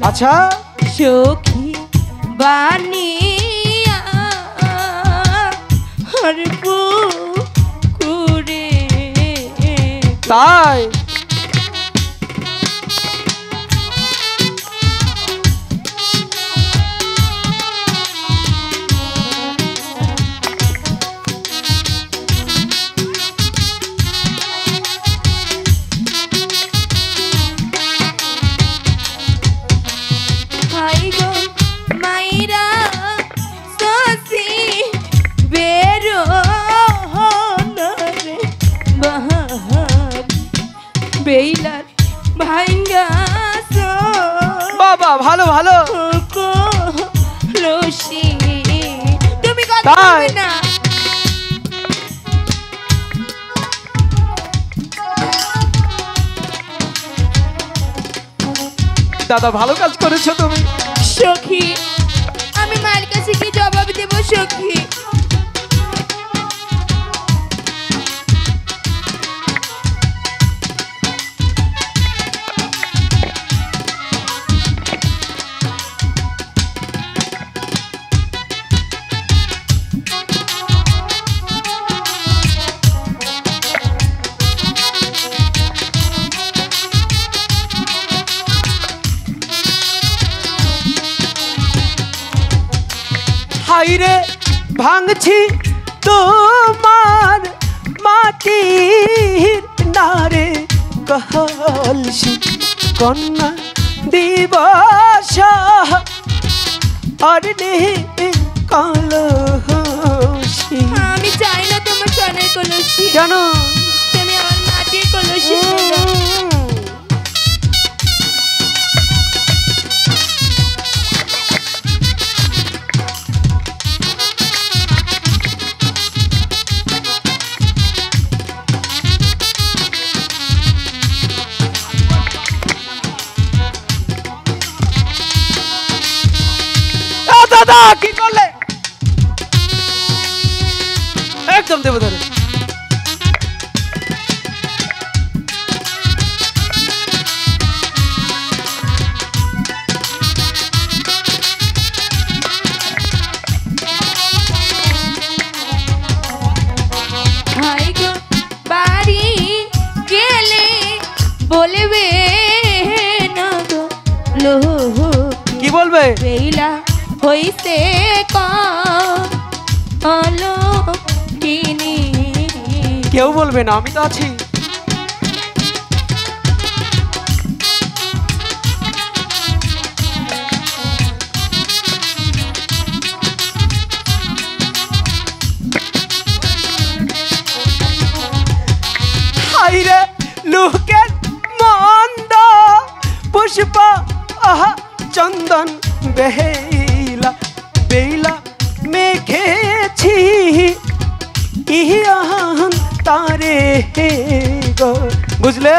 আচ্ছা সখী বানিয়া হর পুকুরে তাই বেইলার ভাঙ্গা বাবা ভালো ভালো রশি তুমি কথা বলবে না দাদা ভালো কাজ করেছো তুমি সখী আমি মায়ের কাছে কি জবাব দেব সখী হাইরে ভাঙছি তোমার মাটির নারে কলসি কন্যা দিবস আর কলসি আমি চাই না তোমার সোনার কলসি কেন তুমি আমার মাটির কলসি দাদা কি করলে একদম দেব ধরে হাই গো বাড়ি গেলে বলবে না গো লোহ কি বলবে বেইলা হইছে কলো কিনি কেউ বলবে না আমি তো আছি হাইরে লোকের মন্দ পুষ্প আহা চন্দন বেলা বেলা মেখেছি ইহান তারে গো বুঝলে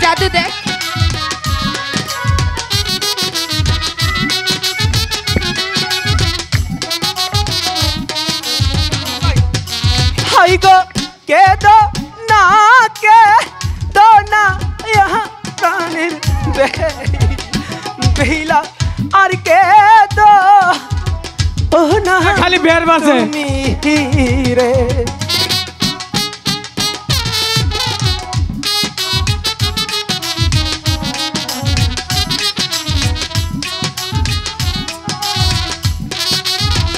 জাদু দেখ हाई गो के दो ना यहाँ कानिर बेहिला और के दो ओ ना खाली बेर बासे रे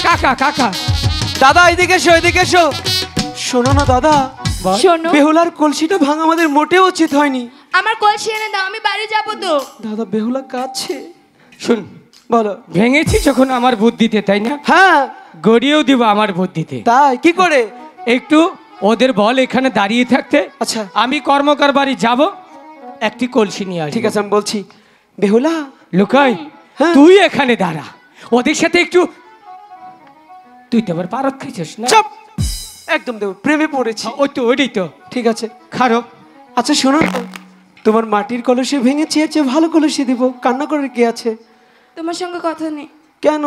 কাকা কাকা দাদা এদিকে এসো শোনো না দাদা বল। শোনো বেহুলার কলসিটা ভাঙা আমাদের মোটেও উচিত হয়নি। আমার কলসি এনে দাও, আমি বাড়ি যাবো তো। দাদা বেহুলা কাঁদছে। শুন, বলো। ভেঙেছি যখন আমার বুদ্ধিতে, তাই না? হ্যাঁ গড়িয়েও দিব আমার বুদ্ধিতে। তাই কি করে? একটু ওদের বল এখানে দাঁড়িয়ে থাকতে। আচ্ছা আমি কর্মকার বাড়ি যাব, একটি কলসি নিয়ে আসবো। ঠিক আছে, আমি বলছি। বেহুলা লুকাই, হ্যাঁ। তুই এখানে দাঁড়া, ওদের সাথে একটু। তুই তো আবার পারত খাইছিস না? চুপ, একদম দেবো, প্রেমে পড়েছি। ওই তো, ওইটাই তো ঠিক আছে। খারাপ। আচ্ছা শোনো না, তোমার মাটির কলসি ভেঙেছি, এর চেয়ে ভালো কলসি দিব, কান্না করে কি আছে? তোমার সঙ্গে কথা নেই। কেন?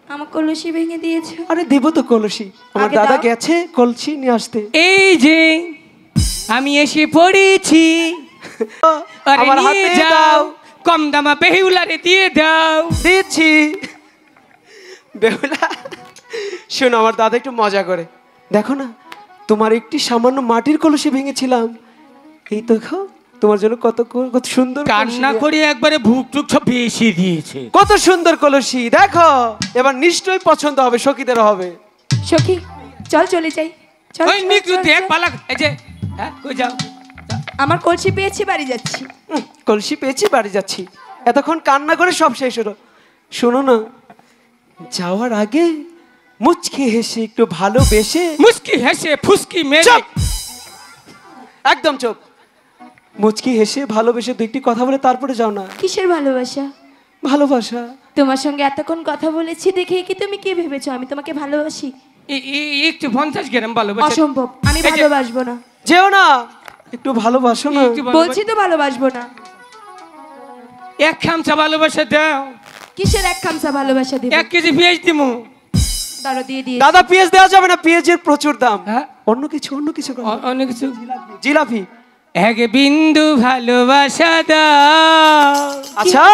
আমার কলসি ভেঙে দিয়েছো। আরে দেব তো কলসি, আমার আগে দাদা দাও। গেছে কলসি নিয়ে আসতে। এই যে আমি এসে পড়েছি, আরে আমার নিয়ে হাতে যাও, দাও। কম দামা বেহুলারে দিয়ে দাও। দিচ্ছি। বেহুলা শোনো, আমার দাদা একটু মজা করে। দেখো না, তোমার একটি সামান্য মাটির কলসি ভেঙেছিলাম, এই তো দেখো তোমার জন্য কত কত সুন্দর কলসি কান্না নিয়ে- করে একবারে ভুক টুক সব বেশি দিয়েছে। কত সুন্দর কলসি দেখো, এবার নিশ্চয়ই পছন্দ হবে, সখীদের হবে। সখী চল চলে যাই, চল ওই চল, নিকলু চল, দেখ চল। পালা, এই যে হ্যাঁ কই যাও? আমার কলসি পেয়েছি, বাড়ি যাচ্ছি। কলসি পেয়েছি, বাড়ি যাচ্ছি। এতক্ষণ কান্না করে সব শেষ হলো। শোনো না, যাওয়ার আগে মুচকি হেসে একটু ভালোবেসে। মুস্কি হেসে ফুসকি মেরে। চুপ! একদম চুপ। মুচকি হেসে ভালোবেসে দুইটি কথা বলে তারপরে যাও না। কিসের ভালোবাসা? ভালোবাসা। তোমার সঙ্গে এতক্ষণ কথা বলেছি দেখে কি তুমি কি ভেবেছো আমি তোমাকে ভালোবাসি? একটু 50 গ্রাম ভালোবাসা। অসম্ভব, আমি এই যে- ভালোবাসবো না। যেও না, একটু ভালোবাসো না। একটু ভালোবাসা- বলছি তো ভালোবাসবো না। এক খামচা ভালোবাসা দাও। কিসের এক খামসা ভালোবাসা দিব? 1 কেজি পেঁয়াজ দিমু। দাঁড়ো দিয়ে দিয়ে। দাদা পেঁয়াজ দেওয়া যাবে না, পেঁয়াজের প্রচুর দাম। হ্যাঁ? অন্য কিছু, অন্য কিছু করো। অনেক কিছু। জিলাপি। এক বিন্দু ভালোবাসা দাও, আচ্ছা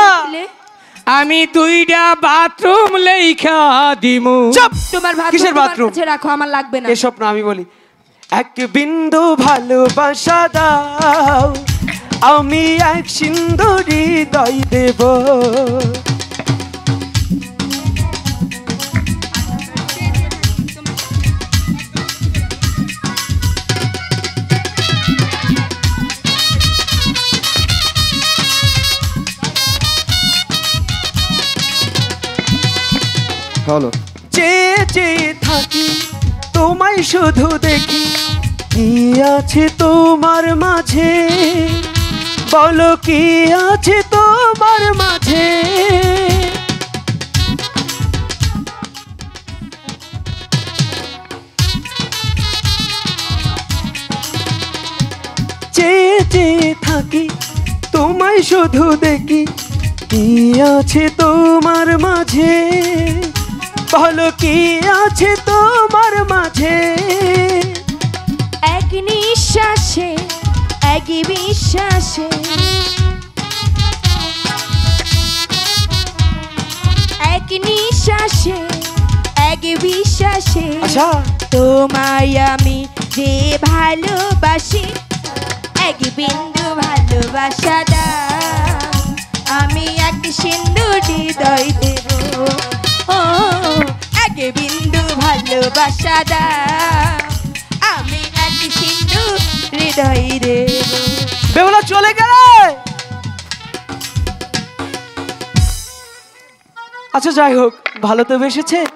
আমি 2টা বাথরুম লেখা দিমু। চুপ! তোমার ভাত কিসের বাথরুম? কাছে রাখো, আমার লাগবে না। এসব না, আমি বলি। এক বিন্দু ভালোবাসা দাও, আমি এক সিন্ধু হৃদয় দেব। হলো চেয়ে চেয়ে থাকি তোমায় শুধু দেখি, কি আছে তোমার মাঝে, বলো কি আছে তোমার মাঝে। চেয়ে চেয়ে থাকি তোমায় শুধু দেখি, কি আছে তোমার মাঝে, বলো কি আছে তোমার মাঝে। এক নিঃশ্বাসে এক বিশ্বাসে এক নিঃশ্বাসে এক বিশ্বাসে আচ্ছা তোমায় আমি যে ভালোবাসি, এক বিন্দু ভালোবাসা দাও, আমি এক সিন্ধু হৃদয় দেব। ও এক বিন্দু ভালোবাসা দাও, আমি এক সিন্ধু হৃদয় দেব। বেহুলা চলে গেলে। আচ্ছা যাই হোক, ভালো তো বেসেছে।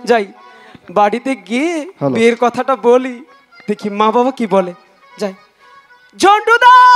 যাই বাড়িতে গিয়ে হ্যালো। বিয়ের কথাটা বলি, দেখি মা বাবা কি বলে। যাই। ঝন্টুদা!